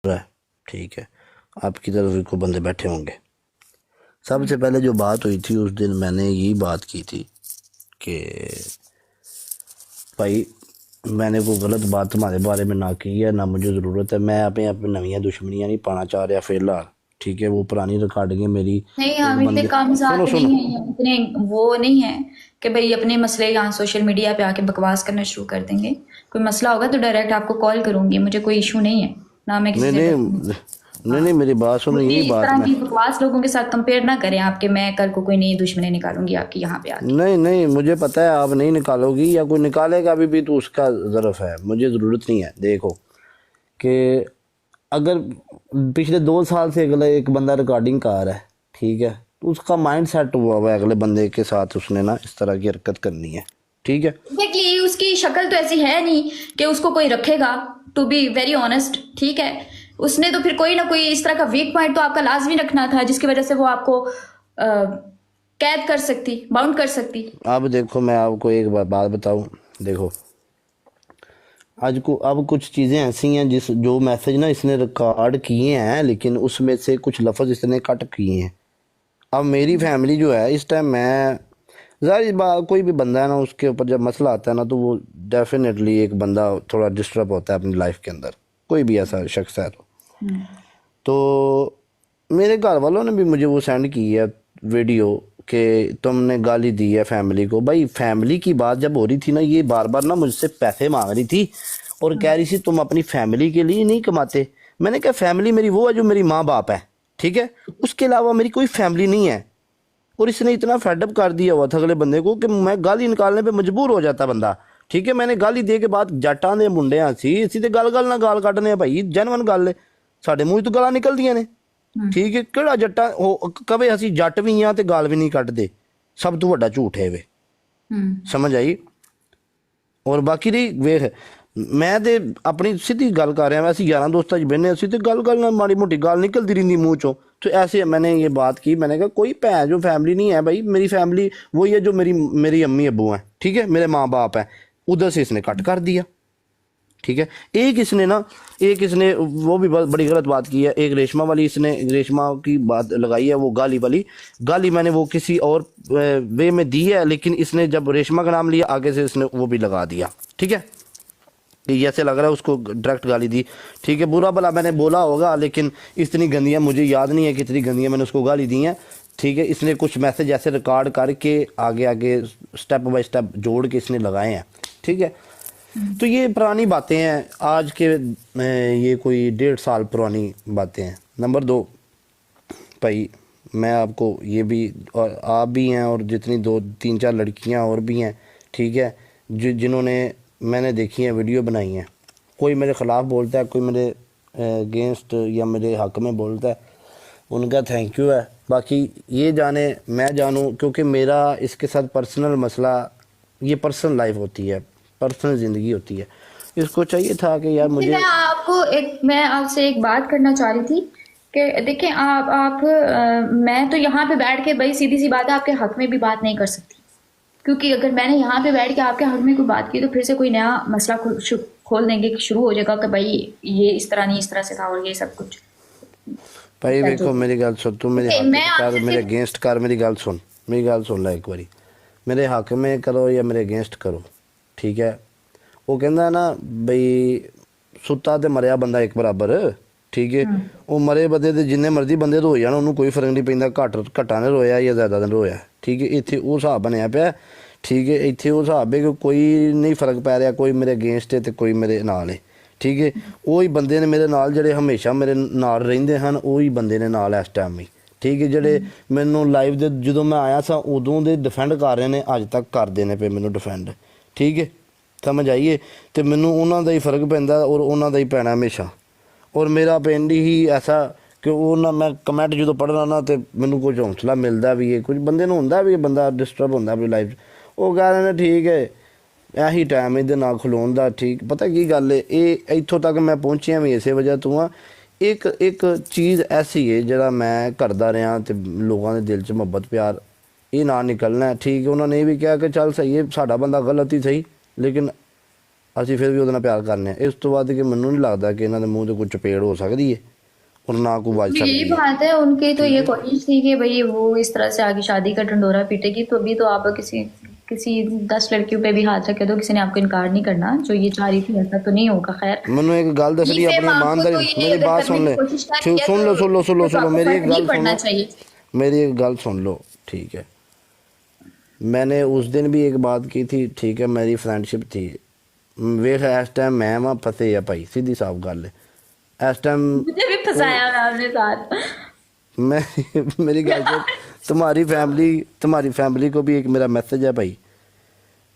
रहा है, ठीक है, आपकी तरफ भी कोई बंदे बैठे होंगे। सबसे पहले जो बात हुई थी उस दिन मैंने यही बात की थी कि भाई मैंने कोई गलत बात तुम्हारे बारे में ना की है, ना मुझे ज़रूरत है। मैं अपनी नवी दुश्मनियाँ नहीं पाना चाह रहा फिलहाल, ठीक है। वो पुरानी रिकॉर्डिंग मेरी नहीं, एक हम इतने बंदे, कम सुनो जात सुनो, नहीं हैं, इतने वो नहीं है कि भाई अपने मसले यहाँ सोशल मीडिया पे आके बकवास करना शुरू कर देंगे। कोई मसला होगा तो डायरेक्ट आपको कॉल करूंगी, मुझे कोई इशू नहीं है। ना मैं किसी नहीं से नहीं डरती हूँ। नहीं हाँ, नहीं, मेरी बात सुनो, मुझे यही इस बात तरह मैं, की बकवास लोगों के साथ कंपेयर ना करें आपके, मैं कल को कोई नई दुश्मनी निकालूंगी आपकी यहाँ पे आके। नहीं नहीं, मुझे पता है आप नहीं निकालोगी, या कोई निकालेगा अभी भी तो उसका ज़रफ है, मुझे ज़रूरत नहीं है। देखो कि अगर पिछले 2 साल से अगला एक बंदा रिकॉर्डिंग कर रहा है, ठीक है, तो उसका माइंड सेट हुआ हुआ है अगले बंदे के साथ उसने ना इस तरह की हरकत करनी है, ठीक है। एग्जैक्टली, उसकी शक्ल तो ऐसी है नहीं कि उसको कोई रखेगा। टू बी वेरी ऑनेस्ट, ठीक है। उसने तो फिर कोई ना कोई इस तरह का वीक पॉइंट तो आपका लाजमी रखना था जिसकी वजह से वो आपको कैद कर सकती, बाउंड कर सकती। अब देखो मैं आपको एक बात बताऊं, देखो आज को अब कुछ चीज़ें ऐसी हैं जिस जो मैसेज ना इसने रिकॉर्ड किए हैं, लेकिन उसमें से कुछ लफ्ज़ इसने कट किए हैं। अब मेरी फैमिली जो है इस टाइम, मैं ज़ाहिर बात कोई भी बंदा है ना उसके ऊपर जब मसला आता है ना तो वो डेफिनेटली एक बंदा थोड़ा डिस्टर्ब होता है अपनी लाइफ के अंदर, कोई भी ऐसा शख्स है तो मेरे घर वालों ने भी मुझे वो सेंड की है वीडियो कि तुमने गाली दी है फैमिली को। भाई फैमिली की बात जब हो रही थी ना, ये बार बार ना मुझसे पैसे मांग रही थी और कह रही थी तुम अपनी फैमिली के लिए नहीं कमाते। मैंने कहा फैमिली मेरी वो है जो मेरी माँ बाप है, ठीक है, उसके अलावा मेरी कोई फैमिली नहीं है। और इसने इतना फेडअप कर दिया हुआ था अगले बंदे को कि मैं गाली निकालने पे मजबूर हो जाता बंदा, ठीक है। मैंने गाली दे के बाद जट्टां दे मुंडे सी इसी ते गल गल ना गाल कड्ढने भाई, जेनवन गल है, साडे मूंह तो गालां निकलदियां ने, ठीक है। किहड़ा जट्टा कवे असी जट भी हाँ ते गाल भी नहीं कड्ढदे, सब तो वड्डा झूठ है वे, समझ आई। और बाकी रही वेख, मैं ते अपनी सीधी गल कर रहा, ਅਸੀਂ यारां दोस्तां च बहने ਅਸੀਂ ਤੇ गल ਨਾਲ माड़ी मोटी गाल निकलती रही मुंह चो। तो ऐसे मैंने ये बात की, मैंने कहा कोई भैन जो फैमिली नहीं है भाई, मेरी फैमिली वही है जो मेरी मेरी अम्मी अब्बू हैं, ठीक है, मेरे माँ बाप हैं। उधर से इसने कट कर दिया, ठीक है। एक इसने ना, एक इसने वो भी बड़ी गलत बात की है, एक रेशमा वाली इसने रेशमा की बात लगाई है, वो गाली वाली गाली मैंने वो किसी और वे में दी है, लेकिन इसने जब रेशमा का नाम लिया आगे से इसने वो भी लगा दिया, ठीक है। ये ऐसे लग रहा है उसको डायरेक्ट गाली दी, ठीक है। बुरा भला मैंने बोला होगा, लेकिन इतनी गंदियाँ मुझे याद नहीं है कि इतनी गंदियाँ मैंने उसको गाली दी हैं, ठीक है। इसने कुछ मैसेज ऐसे रिकॉर्ड करके आगे आगे स्टेप बाय स्टेप जोड़ के इसने लगाए हैं, ठीक है। तो ये पुरानी बातें हैं, आज के ये कोई 1.5 साल पुरानी बातें हैं। नंबर 2, भाई मैं आपको ये भी, और आप भी हैं और जितनी 2 3 4 लड़कियां और भी हैं, ठीक है, जिन्होंने मैंने देखी हैं वीडियो बनाई हैं, कोई मेरे ख़िलाफ़ बोलता है, कोई मेरे अगेंस्ट या मेरे हक़ में बोलता है, उनका थैंक यू है। बाकी ये जाने मैं जानूँ, क्योंकि मेरा इसके साथ पर्सनल मसला, ये पर्सनल लाइफ होती है, पर्सनल ज़िंदगी होती है। इसको चाहिए था कि यार जी, मुझे, मैं आपसे एक बात करना चाह रही थी कि देखिए मैं तो यहाँ पे बैठ के भाई सीधी सी बात है आपके हक में भी बात नहीं कर सकती, क्योंकि अगर मैंने यहाँ पे बैठ के आपके हक में कोई बात की तो फिर से कोई नया मसला खोल देंगे कि शुरू हो जाएगा कि भाई ये इस तरह नहीं, इस तरह से था और ये सब कुछ भाई जो वेखो मेरी गल सुन, तू मेरे हक मैं कर, आपसे मेरे सिर्फ अगेंस्ट कर, मेरी गल सुन ला एक बारी, मेरे हक में करो या मेरे अगेंस्ट करो, ठीक है। वो कहंदा ना बई सुता ते मरिया बंदा एक बराबर, ठीक है। वो मरे बंदे ते जिन्ने मर्जी बंदे रोए जान, उन्होंने कोई फर्क नहीं पैंदा घट्टा ने रोया या ज़्यादा ने रोया, ठीक है। इत्थे वो हिसाब बनया पिया, ठीक है। इत्थे वो हिसाब है कि कोई नहीं फर्क पै रहा, कोई मेरे अगेंस्ट है तो कोई मेरे नाल है, ठीक है। वही बंदे ने मेरे नाल ਜਿਹੜੇ हमेशा मेरे नाल रहिंदे ਹਨ, ਉਹੀ ਬੰਦੇ ਨੇ ਨਾਲ ਇਸ ਟਾਈਮ ਵੀ, ठीक है। ਜਿਹੜੇ ਮੈਨੂੰ ਲਾਈਵ ਦੇ ਜਦੋਂ ਮੈਂ ਆਇਆ ਸਾਂ ਉਦੋਂ ਦੇ ਡਿਫੈਂਡ ਕਰ ਰਹੇ ਨੇ, ਅੱਜ ਤੱਕ ਕਰਦੇ ਨੇ ਪਏ ਮੈਨੂੰ ਡਿਫੈਂਡ, ठीक है। समझ आइए, तो मैनू उन्हों का ही फर्क पैंदा और उन्हों का ही पैना हमेशा। और मेरा पिंड ही ऐसा कि वो ना मैं कमेंट जो पढ़ना ना तो मैनू कुछ हौसला मिलता भी है, कुछ बंदे होंगे भी बंदा डिस्टर्ब होंगे अपनी लाइफ, वो कह रहे हैं ठीक है यही टाइम इहदे नाल खलोन दा, ठीक। पता की गल है, ये इत्थों तक मैं पहुँचिया भी इस वजह तो हाँ। एक एक चीज़ ऐसी है जरा मैं करता रहा तो लोगों के दिल च मुहब्बत प्यार ये ना निकलना है, ठीक है। उन्होंने ये भी कहा कि चल सही है साडा बंदा गलत ही सही, लेकिन ਅਸੀਂ ਫਿਰ ਵੀ ਉਹਦੇ ਨਾਲ ਪਿਆਰ ਕਰਨੇ ਆ। ਇਸ ਤੋਂ ਬਾਅਦ ਕਿ ਮੈਨੂੰ ਨਹੀਂ ਲੱਗਦਾ ਕਿ ਇਹਨਾਂ ਦੇ ਮੂੰਹ ਤੇ ਕੋਈ ਚਪੇੜ ਹੋ ਸਕਦੀ ਹੈ और ना कोई ਵੱਜ यही सकती है। बात है उनकी, तो ये कोशिश थी कि भाई वो इस तरह से आगे शादी का ढंडोरा पीटेगी, तो अभी तो आप किसी किसी 10 लड़कियों पे भी हाथ रखे तो किसी ने आपको इनकार नहीं करना, जो ये चाह रही थी ऐसा तो नहीं होगा। खैर ਮੈਨੂੰ ਇੱਕ ਗੱਲ ਦੱਸ ਰਹੀ ये अपनी माँ को ईमानदारी, तो ये मेरी अगर बात करने सुन की ले, कोशिश ना किया सुन लो तो सुन लो सुन लो तो सुन लो आपको मेरी फर्क एक नहीं गल सुन पड़ना लो, चाहिए। मेरी एक गल सुन लो, ठीक है। मैंने उस दिन भी एक बात की थी, ठीक है, मेरी फ्रेंडशिप थी। वेख इस टाइम मैं वहाँ फंसे है भाई, सीधी साफ गल है। इस टाइम मुझे भी फंसाया है आपने साथ। मैं मेरी गल सुन, तुम्हारी फैमिली को भी एक मेरा मैसेज है भाई।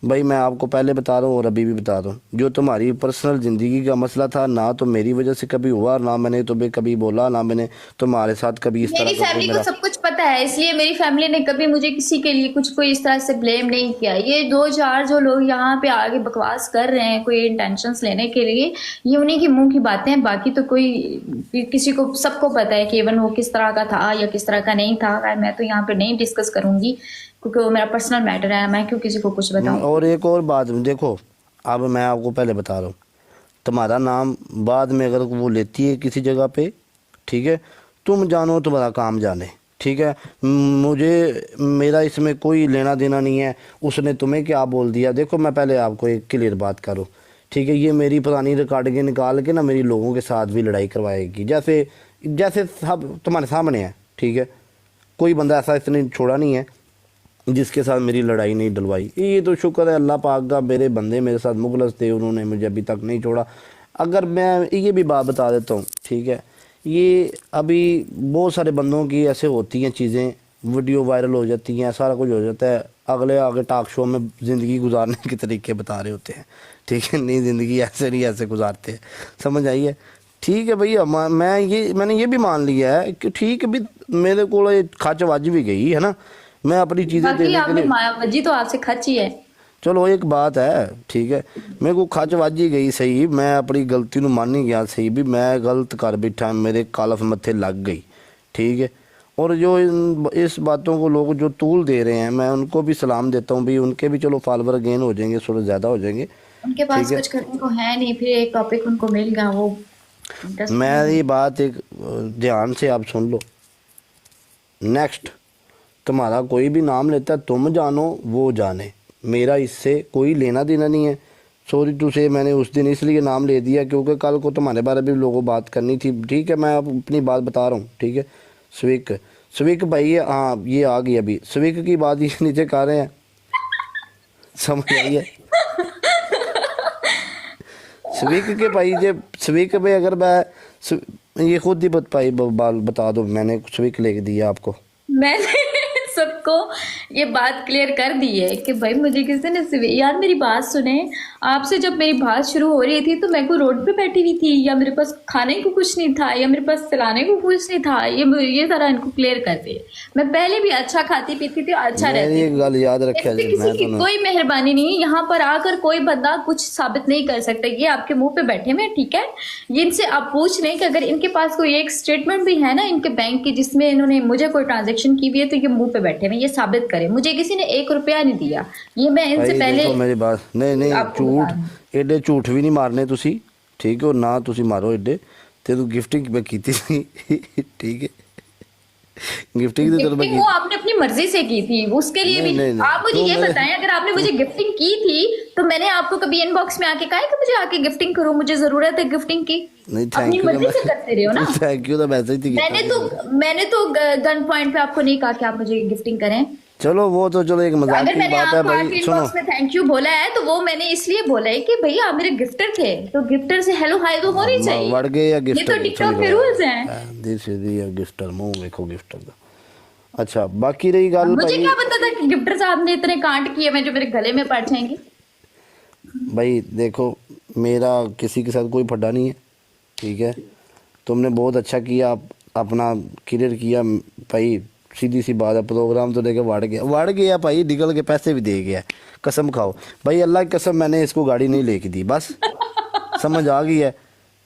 भाई मैं आपको पहले बता रहा हूँ और अभी भी बता रहा हूँ, जो तुम्हारी पर्सनल ज़िंदगी का मसला था ना तो मेरी वजह से कभी हुआ, ना मैंने तुम्हें कभी बोला, ना मैंने तुम्हारे साथ कभी इस तरह मेरी का कोई फैमिली को मेरा। सब कुछ पता है, इसलिए मेरी फैमिली ने कभी मुझे किसी के लिए कुछ कोई इस तरह से ब्लेम नहीं किया। ये दो चार जो लोग यहाँ पे आगे बकवास कर रहे हैं कोई इंटेंशंस लेने के लिए, ये उन्हीं की मुंह की बातें हैं। बाकी तो कोई किसी को, सबको पता है कि इवन वो किस तरह का था या किस तरह का नहीं था। मैं तो यहाँ पे नहीं डिस्कस करूंगी क्योंकि वो मेरा पर्सनल मैटर है, मैं क्यों किसी को कुछ बताऊं। और एक और बात देखो, अब मैं आपको पहले बता रहा हूँ, तुम्हारा नाम बाद में अगर वो लेती है किसी जगह पे, ठीक है, तुम जानो तुम्हारा काम जाने, ठीक है। मुझे मेरा इसमें कोई लेना देना नहीं है उसने तुम्हें क्या बोल दिया। देखो मैं पहले आपको एक क्लियर बात करूँ, ठीक है, ये मेरी पुरानी रिकॉर्डिंग निकाल के ना मेरी लोगों के साथ भी लड़ाई करवाएगी, जैसे जैसे सब तुम्हारे सामने है, ठीक है। कोई बंदा ऐसा इसने छोड़ा नहीं है जिसके साथ मेरी लड़ाई नहीं डलवाई। ये तो शुक्र है अल्लाह पाक का, मेरे बंदे मेरे साथ मुखलस थे, उन्होंने मुझे अभी तक नहीं छोड़ा। अगर मैं ये भी बात बता देता हूँ, ठीक है, ये अभी बहुत सारे बंदों की ऐसे होती हैं चीज़ें, वीडियो वायरल हो जाती हैं, सारा कुछ हो जाता है, अगले आगे टॉक शो में ज़िंदगी गुजारने के तरीके बता रहे होते हैं, ठीक है। नहीं, ज़िंदगी ऐसे नहीं ऐसे गुजारते हैं, समझ आई है, ठीक है भैया। मैंने ये भी मान लिया है कि ठीक है भी मेरे को खच वज भी गई है ना, मैं अपनी चीज़ें बाकी देने के आपने लिए, वजी तो आपसे खच ही है। चलो एक बात है, ठीक है, मेरे को खच वज ही गई, सही, मैं अपनी गलती ਨੂੰ मान ही गया, सही भी मैं गलत कर बैठा, मेरे कालफ मत्थे लग गई, ठीक है। और जो इस बातों को लोग जो तूल दे रहे हैं, मैं उनको भी सलाम देता हूँ भी, उनके भी चलो फॉलोवर गेन हो जाएंगे, थोड़े ज़्यादा हो जाएंगे, उनके पास ठीक है। कुछ करने को है नहीं, फिर एक टॉपिक उनको मिल गया वो मैं ये बात एक ध्यान से आप सुन लो, नेक्स्ट तुम्हारा कोई भी नाम लेता है, तुम जानो वो जाने, मेरा इससे कोई लेना देना नहीं है। सॉरी टू से मैंने उस दिन इसलिए नाम ले दिया क्योंकि कल को तुम्हारे बारे में लोगों बात करनी थी, ठीक है। मैं अब अपनी बात बता रहा हूँ, ठीक है। स्विक भाई, हाँ ये आ गई अभी, स्विक की बात ये नीचे कर रहे हैं, समझ आई है। स्विक के भाई जब स्विक पे अगर मैं ये खुद ही बता दो, मैंने स्विक लेके दिया आपको। मैंने सबको ये बात क्लियर कर दी है कि भाई मुझे किसी ने यार मेरी बात सुने, आपसे जब मेरी बात शुरू हो रही थी तो मैं कोई रोड पे बैठी हुई थी या मेरे पास खाने को कुछ नहीं था या मेरे पास चलाने को कुछ नहीं था, ये सारा इनको क्लियर कर दे। मैं पहले भी अच्छा खाती पीती थी, अच्छा रहती ये गल याद रखा थी, किसी की कोई मेहरबानी नहीं। यहाँ पर आकर कोई बंदा कुछ साबित नहीं कर सकता। ये आपके मुंह पे बैठे हुए, ठीक है, ये इनसे आप पूछ लें कि अगर इनके पास कोई एक स्टेटमेंट भी है ना इनके बैंक की जिसमें इन्होंने मुझे कोई ट्रांजेक्शन की हुई है, तो ये मुंह पे बैठे हुए ये साबित करें। मुझे किसी ने 1 रुपया नहीं दिया, ये मैं इनसे पहले मेरी बात नहीं झूठ एडे झूठ भी नहीं मारने तुसी, ठीक है, और ना तुसी मारो एडे। ते तू गिफ्टिंग मैं कीती थी, ठीक है, गिफ्टिंग तो गिफ्टिंग वो आपने अपनी मर्जी से की थी, उसके लिए भी नहीं, आप मुझे ये बताएं, अगर आपने मुझे गिफ्टिंग की थी तो मैंने आपको कभी इनबॉक्स में आके कहा है कि मुझे आके गिफ्टिंग करो, मुझे जरूरत है गिफ्टिंग की? नहीं, अपनी मर्जी से करते रहे हो ना। थैंक यू तो मैसेज थी, मैंने तो गन पॉइंट पे आपको नहीं कहा कि आप मुझे गिफ्टिंग करें। चलो वो तो चलो एक मजाक अगर की मैंने बात है आपको भाई, आके सुनो इनबॉक्स में थैंक यू बोला है तो वो मैंने इसलिए बोला है कि भैया आप मेरे गिफ्टर थे, तो गिफ्टर से हेलो हाय तो होनी चाहिए। वड़ गए या ये गिफ्टर, तो टिकटॉक के रूल्स हैं। दिस इज द गिफ्टर, मुंह देखो गिफ्टर का। अच्छा बाकी रही गल मुझे भाई, क्या पता था कि गिफ्टर साहब ने इतने कांट किए मैं जो मेरे गले में पड़ जाएंगे। भाई देखो मेरा किसी के साथ कोई फड्डा नहीं है, ठीक है, तुमने बहुत अच्छा किया, अपना क्लियर किया भाई, सीधी सी बात है, प्रोग्राम तो लेके वाड़ गया भाई, निकल के पैसे भी दे गया, कसम खाओ भाई, अल्लाह की कसम मैंने इसको गाड़ी नहीं लेके दी, बस समझ आ गई है।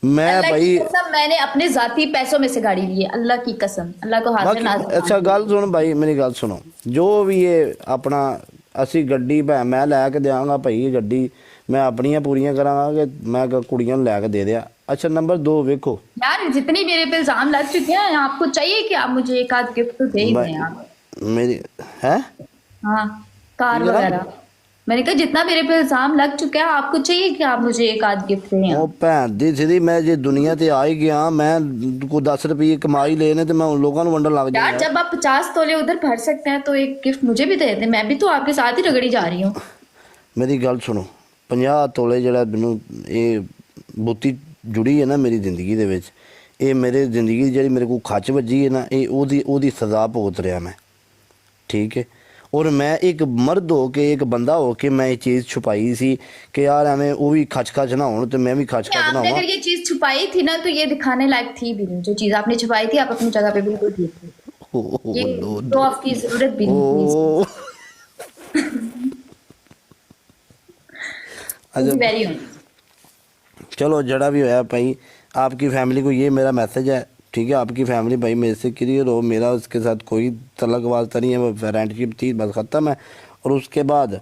मैं भाई मैंने अपने जाती पैसों में से गाड़ी ली है, अल्लाह की कसम, अल्लाह को हाजिर नाज़िर। अच्छा गल सुन भाई, मेरी गल सुनो, जो भी ये अपना असी गड्डी मैं लैके देंगा भाई, गड्डी मैं अपनियां पूरियां करांगा कि मैं कुड़ियां नूं लै के दे दिया। अच्छा नंबर 2 वेखो यार जितनी मेरे पे इल्जाम लग चुके हैं, आपको चाहिए कि आप मुझे एक आध गिफ्ट तो दे ही मैं दें आप। मेरी है हाँ, की कार करा वगैरह। मैंने कहा जितना मेरे पे इल्जाम लग चुका है, आपको चाहिए कि आप मुझे एक आध गिफ्ट दें ਉਹ आप। ਭੈਣ ਦੀ ਸਿੱਧੀ ਮੈਂ ਜੇ ਦੁਨੀਆ ਤੇ ਆ ਹੀ ਗਿਆ ਮੈਂ ਕੋ 10 ਰੁਪਏ ਕਮਾ ਹੀ ਲਏ ਨੇ ਤੇ ਮੈਂ उन लोगों ਨੂੰ ਵੰਡਣ ਲੱਗ ਜਾ यार यार। जब आप 50 तोले उधर भर सकते हैं तो एक गिफ्ट मुझे भी दे दें, मैं भी तो आपके साथ ही रगड़ी जा रही हूँ। ਮੇਰੀ ਗੱਲ ਸੁਣੋ 50 ਤੋਲੇ ਜਿਹੜਾ ਮੈਨੂੰ ਇਹ ਬੁੱਤੀ ਜੁੜੀ ਹੈ ਨਾ ਮੇਰੀ ਜ਼ਿੰਦਗੀ ਦੇ ਵਿੱਚ, ਇਹ ਮੇਰੇ ਜ਼ਿੰਦਗੀ ਦੀ ਜਿਹੜੀ ਮੇਰੇ ਕੋਲ ਖੱਚ ਵੱਜੀ ਹੈ ਨਾ, ਇਹ ਉਹਦੀ ਸਜ਼ਾ ਭੁਗਤ ਰਿਹਾ ਮੈਂ, ਠੀਕ ਹੈ। ਔਰ ਮੈਂ ਇੱਕ ਮਰਦ ਹੋ ਕੇ ਇੱਕ ਬੰਦਾ ਹੋ ਕੇ ਮੈਂ ਇਹ ਚੀਜ਼ ਛੁਪਾਈ ਸੀ ਕਿ ਯਾਰ ਐਵੇਂ ਉਹ ਵੀ ਖੱਚ ਨਾ ਹੋਣ ਤੇ ਮੈਂ ਵੀ ਖੱਚ ਨਾ आपने होवां। अगर ये चीज छुपाई थी ना, तो ये दिखाने लायक थी भी नहीं। जो चीज आपने छुपाई थी, आप अपनी जगह पे बिल्कुल ठीक थे। ये तो आपकी जरूरत भी नहीं थी इसकी। अच्छा वेरी चलो जड़ा भी होया भाई, आपकी फैमिली को ये मेरा मैसेज है, ठीक है। आपकी फैमिली भाई मेरे से क्लियर हो, मेरा उसके साथ कोई तलक वास्ता नहीं है, वो फ्रेंडशिप थी बस ख़त्म है। और उसके बाद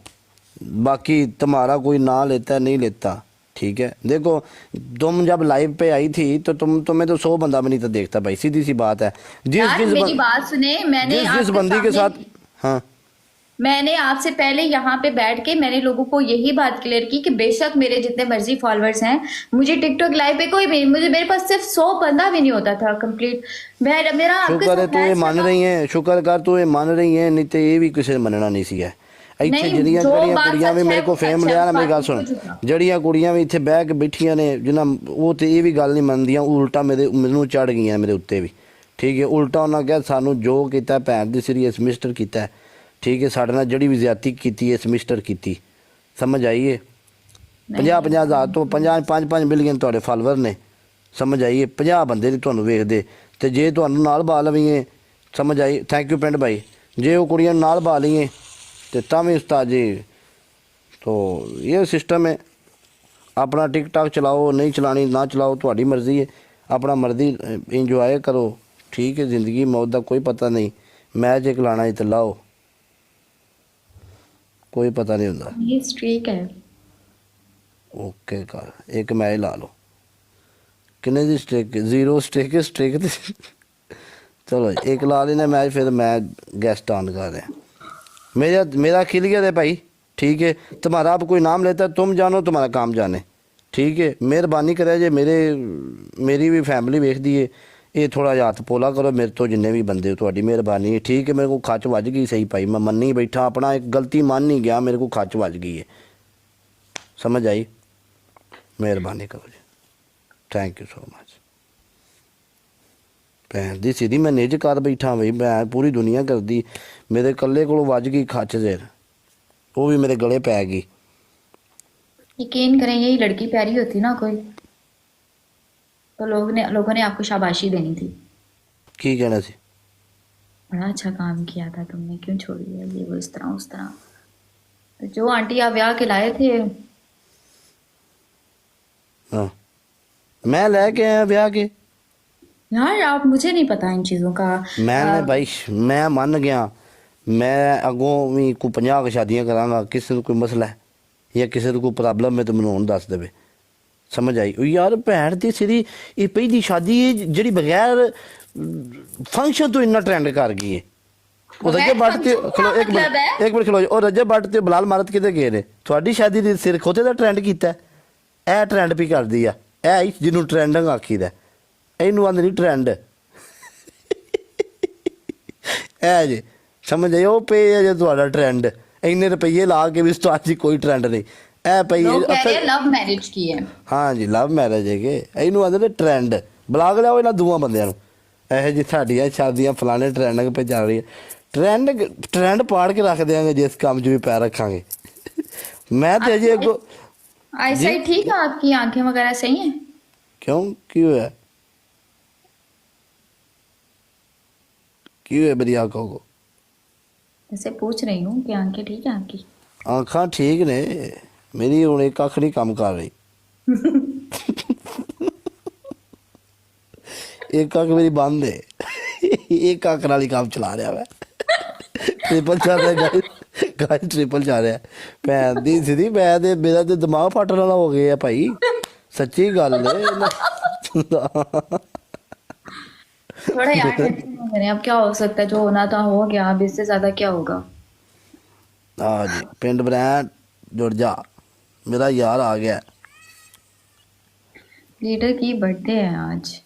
बाकी तुम्हारा कोई ना लेता है नहीं लेता, ठीक है। देखो तुम जब लाइव पे आई थी तो तुम्हें तो 100 बंदा भी नहीं था देखता भाई, सीधी सी बात है। यार मेरी बात सुने, मैंने जिस आपके बंदी के सामने- साथ, हाँ मैंने आपसे पहले यहाँ पे बैठ के मैंने लोगों को यही बात क्लियर की कि बेशक मेरे जितने मर्जी फॉलोअर्स हैं, मुझे टिकटॉक लाइव पे कोई भी मुझे मेरे पास सिर्फ 100 बंदा भी नहीं होता था कंप्लीट। मेरा आपके शुक्र है साथ तू ये मैच मान लगा। रही है, शुक्र कर तू ये मान रही है, नहीं तो ये भी किसी ने मनना नहीं सी है। ਇੱਥੇ ਨਹੀਂ, ਜਿਹੜੀਆਂ ਜੋ ਜਿਹੜੀਆਂ ਬਾਤ ਕੁੜੀਆਂ ਵੀ ਸੱਚ ਮੇਰੇ ਹੈ, ਕੋਲ ਉਹ ਫੇਮ ਸੱਚ ਹੈ, ਲਿਆ ਨਾ, ਮੇਰੀ ਗੱਲ ਬਾਕੀ ਸੁਣ, ਕੁਝ ਨਾ। ਜਿਹੜੀਆਂ ਕੁੜੀਆਂ ਵੀ ਇੱਥੇ ਬਹਿ ਕੇ ਬੈਠੀਆਂ ਨੇ ਜਿਨ੍ਹਾਂ ਉਹ ਤੇ ਇਹ ਵੀ ਗੱਲ ਨਹੀਂ ਮੰਨਦੀਆਂ, ਉਲਟਾ ਮੈਨੂੰ ਚੜ ਗਈਆਂ ਮੇਰੇ ਉੱਤੇ ਵੀ, ਠੀਕ ਹੈ। ਉਲਟਾ ਉਹਨਾਂ ਕਿਹਾ ਸਾਨੂੰ ਜੋ ਕੀਤਾ ਭੈਣ ਦੀ ਸੀਰੀਅਸ ਮਿਸਟਰ ਕੀਤਾ, ਠੀਕ ਹੈ। ਸਾਡੇ ਨਾਲ ਜਿਹੜੀ ਵੀ ਜ਼ਿਆਦਤੀ ਕੀਤੀ ਹੈ ਮਿਸਟਰ ਕੀਤੀ, ਸਮਝ ਆਈਏ। 50 ਹਜ਼ਾਰ ਤੋਂ 5 ਮਿਲੀਅਨ ਤੁਹਾਡੇ ਫਾਲੋਅਰ ਨੇ, ਸਮਝ ਆਈਏ। 50 ਬੰਦੇ ਨਹੀਂ ਤੁਹਾਨੂੰ ਵੇਖਦੇ, ਤੇ ਜੇ ਤੁਹਾਨੂੰ ਨਾਲ ਬਾ ਲਵੀਏ, ਸਮਝ ਆਈ। ਥੈਂਕ ਯੂ ਪਿੰਡ ਭਾਈ। ਜੇ ਉਹ ਕੁੜੀਆਂ ਨੂੰ ਨਾਲ ਬਾ ਲਈਏ ਤੇ ਤਾਂ ਵੀ ਉਸਤਾਦ ਜੀ, तो ये सिस्टम है। अपना टिक टाक चलाओ, नहीं चलानी ना चलाओ, थोड़ी मर्जी है, अपना मर्जी इंजॉय करो, ठीक है। ज़िंदगी मौत का कोई पता नहीं, मैच एक लाना ही तो लाओ, कोई पता नहीं होता। ये स्ट्रीक है। ओके कर एक मैच ला लो, किन्ने दी स्ट्रिक 0 स्ट्रिक है, स्ट्रिक चलो एक ला लेना मैच, फिर मैं गेस्ट ऑन कर रहे हैं। मेरा क्लियर है भाई, ठीक है। तुम्हारा अब कोई नाम लेता है, तुम जानो तुम्हारा काम जाने, ठीक है। मेहरबानी करे जे मेरी भी फैमिली वेख दी है, ये थोड़ा जिहा हत्थ पोला करो मेरे तो, जिन्ने भी बंदे थोड़ी मेहरबानी है, ठीक है। मेरे को खच वज गई सही भाई, मैं मन्नी बैठा, अपना एक गलती मान नहीं गया, मेरे को खच वज गई है, समझ आई। मेहरबानी करो जी, थैंक यू सो मच। भैन दी सीधी मैं निज कर बैठा बई, मैं पूरी दुनिया करदी, मेरे कल्ले को वज गई खच जेर, वो भी मेरे गले पै गई। यकीन करें, यही लड़की प्यारी होती ना कोई, तो लोगों ने आपको शाबाशी देनी थी। की कहना सी? बड़ा अच्छा काम किया था तुमने, क्यों छोड़ दिया ये वो इस तरह उस तरह। तो जो आंटी आप ब्याह के लाए थे, हाँ मैं लेके आया ब्याह के, यार आप मुझे नहीं पता इन चीजों का। मैंने भाई मैं मान गया, मैं अगों भी को 50 शादियां करांगा, किसी को कोई मसला है या किसी को कोई प्रॉब्लम है तो मैनूं हुण दस देवे, समझ आई। ओ यार भैन दी सिरी ये पहली शादी है जिहड़ी बगैर फंक्शन तो इन्ना ट्रेंड कर गई है। ਉਹ बगैर रजब भट्ट ते function खलो का एक मतलब है? मिनट खलो जी, ਉਹ रजब भट्ट ਤੇ ਬਲਾਲ ਮਾਰਤ ਕਿਤੇ ਗਏ ਨੇ, ਤੁਹਾਡੀ ਸ਼ਾਦੀ ਦੇ ਸਿਰ ਖੋਤੇ ਦਾ ਟ੍ਰੈਂਡ ਕੀਤਾ, ਇਹ ਟ੍ਰੈਂਡ ਵੀ ਕਰਦੀ ਆ, ਇਹ ਹੀ ਜਿਹਨੂੰ ਟ੍ਰੈਂਡਿੰਗ ਆਖੀਦਾ, ਇਹਨੂੰ ਆਂਦੇ ਨਹੀਂ ਟ੍ਰੈਂਡ ਇਹ ਜੇ ਸਮਝ ਆਏ। ਉਹ ਪੇ ਹੈ ਜੇ ਤੁਹਾਡਾ ਟ੍ਰੈਂਡ, ਇੰਨੇ ਰੁਪਏ ਲਾ ਕੇ ਵੀ ਸਟਾਰ ਜੀ ਕੋਈ ਟ੍ਰੈਂਡ ਨਹੀਂ, ਇਹ ਪਈ लोग कह रहे हैं लव मैरिज की है। ਹਾਂ ਜੀ ਲਵ ਮੈਰਿਜ ਹੈਗੇ, ਇਹਨੂੰ ਆਂਦੇ ਨੇ ਟ੍ਰੈਂਡ। ਬਲਾਗ ਲਿਆਓ ਇਹਨਾਂ ਦੋਵਾਂ ਬੰਦਿਆਂ ਨੂੰ, ਇਹੋ ਜਿਹੀ ਸਾਡੀਆਂ ਸ਼ਾਦੀਆਂ ਫਲਾਣੇ ਟ੍ਰੈਂਡਿੰਗ 'ਤੇ ਚੱਲ ਰਹੀ ਹੈ, ट्रेंड पाड़ के रख देंगे जिस काम च भी पैर रखांगे। मैं तो अजय को ऐसा ही ठीक है, आपकी आंखें वगैरह सही हैं? क्यों क्यों है मेरी आंखों को? ऐसे पूछ रही हूँ कि आंखें ठीक है आपकी? आंखा ठीक ने, मेरी हूँ एक अख नहीं काम कर रही एक अख मेरी बंद है एक अख नाल ही काम चला रहा मैं। ट्रिपल चल रहा है गाइस ट्रिपल जा रहा है भैन दी सीधी मैं ते मेरा ते दिमाग फटने वाला हो गया भाई सच्ची गल है थोड़ा यार टेंशन में करें, अब क्या हो सकता है, जो होना था हो गया, अब इससे ज्यादा क्या होगा। हाँ जी पिंड ब्रांड जुड़ जा मेरा यार आ गया लीडर की बर्थडे है आज,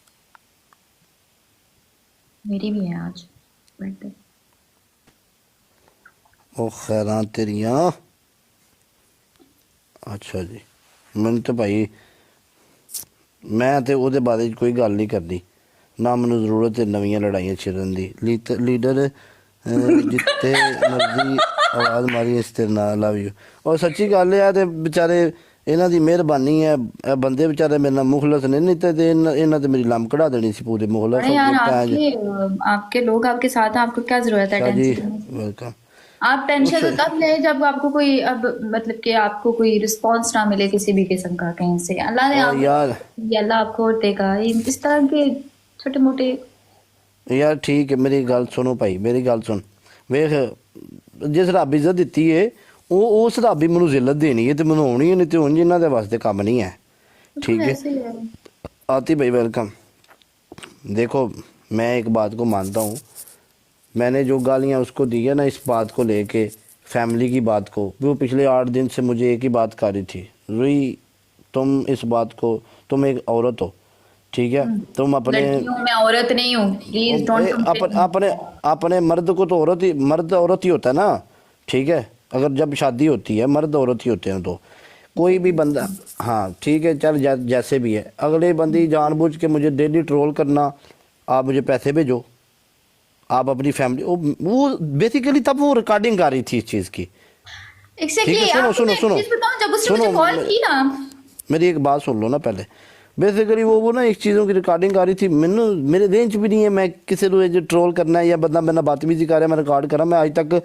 मेरी भी है आज बर्थडे। ओ खैरां तेरियां अच्छा जी मैंने तो भाई मैं ते ਉਹਦੇ ਬਾਰੇ ਕੋਈ ਗੱਲ ਨਹੀਂ ਕਰਦੀ ਨਾ ਮੈਨੂੰ ਜ਼ਰੂਰਤ ਹੈ ਨਵੀਆਂ ਲੜਾਈਆਂ ਛੇੜਨ ਦੀ ਲੀਡਰ ਜਿੱਤੇ ਮਰਜ਼ੀ ਆਵਾਜ਼ ਮਾਰੀ ਇਸ ਤੇ ਨਾਲ ਲਵ ਯੂ ਔਰ ਸੱਚੀ ਗੱਲ ਹੈ ਤੇ ਵਿਚਾਰੇ ਇਹਨਾਂ ਦੀ ਮਿਹਰਬਾਨੀ ਹੈ ਇਹ ਬੰਦੇ ਵਿਚਾਰੇ ਮੇਰੇ ਨਾਲ ਮੁਖਲਸ ਨੇ ਨਹੀਂ ਤੇ ਇਹਨਾਂ ਤੇ ਮੇਰੀ ਲੰਮ ਕਢਾ ਦੇਣੀ ਸੀ ਪੂਰੇ ਮੁਖਲਸ अरे यार आपके लोग आपके साथ हैं, आपको क्या जरूरत है जी टेंशन लेने की? वेलकम आप टेंशन तो तब ले जब आपको कोई, अब मतलब कि आपको कोई रिस्पांस ना मिले किसी भी किस्म का कहीं से। अल्लाह ने और यार ये अल्लाह आपको और देगा। इस तरह के छोटे मोटे यार ठीक है मेरी गल सुनो भाई मेरी गल सुन वेख जिस रब इज्जत ਦਿੱਤੀ ਏ ਉਹ ਉਸ ਰੱਬ ਹੀ ਮੈਨੂੰ ਜ਼ਿਲਤ ਦੇਣੀ ਹੈ ਤੇ ਮੈਨੂੰ ਆਉਣੀ ਹੈ ਨਹੀਂ ਤੇ ਉਂਝ ਇਹਨਾਂ ਦੇ ਵਾਸਤੇ ਕੰਮ नहीं है ठीक है ऐसे ही है। आती भाई वेलकम देखो मैं एक बात को मानता हूँ मैंने जो गालियाँ उसको दी है ना इस बात को लेके फैमिली की बात को वो पिछले 8 दिन से मुझे एक ही बात कर रही थी रुई तुम इस बात को तुम एक औरत हो ठीक है तुम अपने लड़कियों में औरत नहीं हूँ, प्लीज डोंट अपने अपने मर्द को तो मर्द औरत ही होता है ना ठीक है अगर जब शादी होती है मर्द औरत ही होते हैं तो कोई भी बंदा हाँ ठीक है चल जैसे भी है अगले बंदी जानबूझ के मुझे डेली ट्रोल करना आप मुझे पैसे भेजो आप अपनी फैमिली वो बेसिकली तब वो रिकॉर्डिंग कर रही थी इस चीज़ की एग्जैक्टली। ठीक है सुनो सुनो सुनो जब उसने मुझे सुनो कॉल की ना, मेरी एक बात सुन लो ना पहले बेसिकली वो ना एक चीज़ों की रिकॉर्डिंग आ रही थी मैनू मेरे रेंज भी नहीं है मैं किसी को जो ट्रोल करना है या बंदा मेरे नाल बदतमीजी कर रहा मैं रिकॉर्ड करा मैं आज तक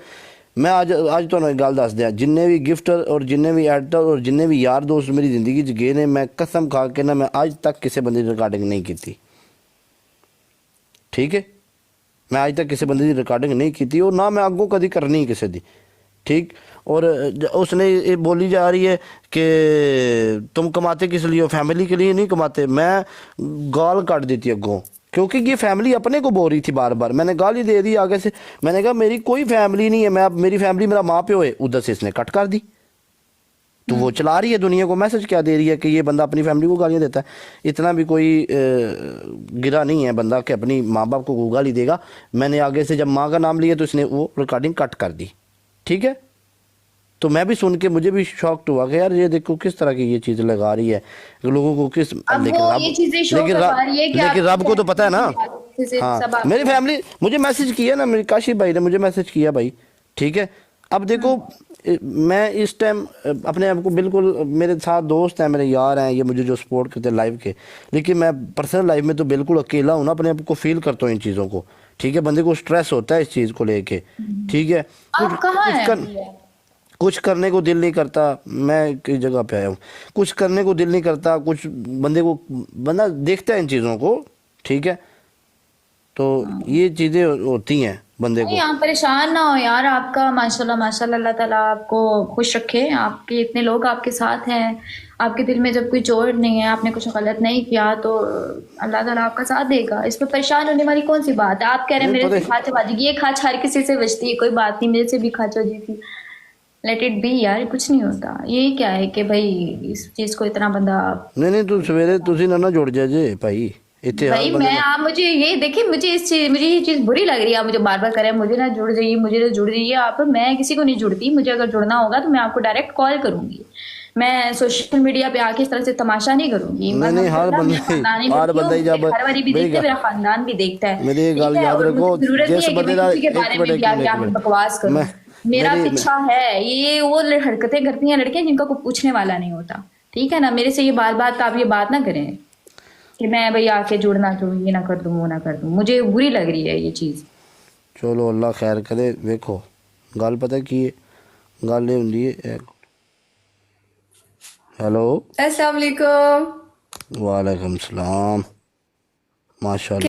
मैं आज तो एक गल दस दिया जिन्ने भी गिफ्टर और जिन्ने भी एडिटर और जिन्ने भी यार दोस्त मेरी ज़िंदगी च गए ने मैं कसम खा के ना मैं आज तक किसी बंदे की रिकॉर्डिंग नहीं की ठीक है मैं आज तक किसी बंदे की रिकॉर्डिंग नहीं की और ना मैं अगों कभी करनी किसी की ठीक और उसने ये बोली जा रही है कि तुम कमाते किस लिए हो फैमिली के लिए नहीं कमाते मैं गाल काट देती अगों क्योंकि ये फैमिली अपने को बोल रही थी बार बार मैंने गाली दे दी आगे से मैंने कहा मेरी कोई फैमिली नहीं है मैं मेरी फैमिली मेरा माँ प्यो है उधर से इसने कट कर दी तो वो चला रही है दुनिया को मैसेज क्या दे रही है कि ये बंदा अपनी फैमिली को गालियाँ देता है इतना भी कोई गिरा नहीं है बंदा कि अपनी माँ बाप को गाली देगा मैंने आगे से जब माँ का नाम लिया तो इसने वो रिकॉर्डिंग कट कर दी ठीक है तो मैं भी सुन के मुझे भी शॉक हुआ कि यार ये देखो किस तरह की ये चीज़ लगा रही है लोगों को किस लेकिन रब को तो पता है ना हाँ मेरी फैमिली मुझे मैसेज किया ना मेरे काशी भाई ने मुझे मैसेज किया भाई ठीक है अब देखो मैं इस टाइम अपने आप को बिल्कुल मेरे साथ दोस्त हैं मेरे यार हैं ये मुझे जो सपोर्ट करते हैं लाइव के लेकिन मैं पर्सनल लाइफ में तो बिल्कुल अकेला हूँ ना अपने आप को फील करता हूँ इन चीज़ों को ठीक है बंदे को स्ट्रेस होता है इस चीज़ को लेके ठीक है कुछ करने को दिल नहीं करता मैं किस जगह पे आया हूँ कुछ करने को दिल नहीं करता कुछ बंदा देखता है इन चीज़ों को ठीक है तो ये चीज़ें होती हैं बंदे को आप परेशान ना हो यार। आपका माशाल्लाह माशाल्लाह अल्लाह ताला आपको खुश रखे। आपके इतने लोग आपके साथ हैं, आपके दिल में जब कोई चोट नहीं है, आपने कुछ गलत नहीं किया तो अल्लाह ताला आपका साथ देगा। इसमें परेशान होने वाली कौन सी बात है। आप कह रहे हैं मेरे से खाच बाजी, ये खाच हर किसी से बचती है, कोई बात नहीं, मेरे से भी खाच हो जी थी, लेट इट बी यार, कुछ नहीं होता। ये क्या है कि भाई इस चीज को इतना बंदा नहीं तू सवेरे तुसी ना जुड़ जा जे भाई भाई मैं आप मुझे ये देखिए मुझे ये चीज बुरी लग रही है। आप मुझे बार बार करें मुझे ना जुड़ जाइए, मुझे ना जुड़ जाइए आप। मैं किसी को नहीं जुड़ती, मुझे अगर जुड़ना होगा तो मैं आपको डायरेक्ट कॉल करूंगी। मैं सोशल मीडिया पे आके इस तरह से तमाशा नहीं करूंगी। नहीं हर बंदा ही जब घर वाली भी देखते हैं, मेरा खानदान भी देखता है। मेरी गल याद रखो जिस बंदे के बारे में भी आके बकवास करूं, मेरा पीछा है। ये वो हरकतें करती हैं लड़कियां जिनका कोई पूछने वाला नहीं होता, ठीक है ना। मेरे से ये बात आप ये बात ना करें कि मैं भाई आके जुड़ना चाहूँ, ये ना कर दूँ वो ना कर दूँ, मुझे बुरी लग रही है ये चीज़। चलो अल्लाह खैर करे। देखो गल पता की गल होंदी है। हेलो अस्सलाम वालेकुम। वालेकुम सलाम माशाल्लाह।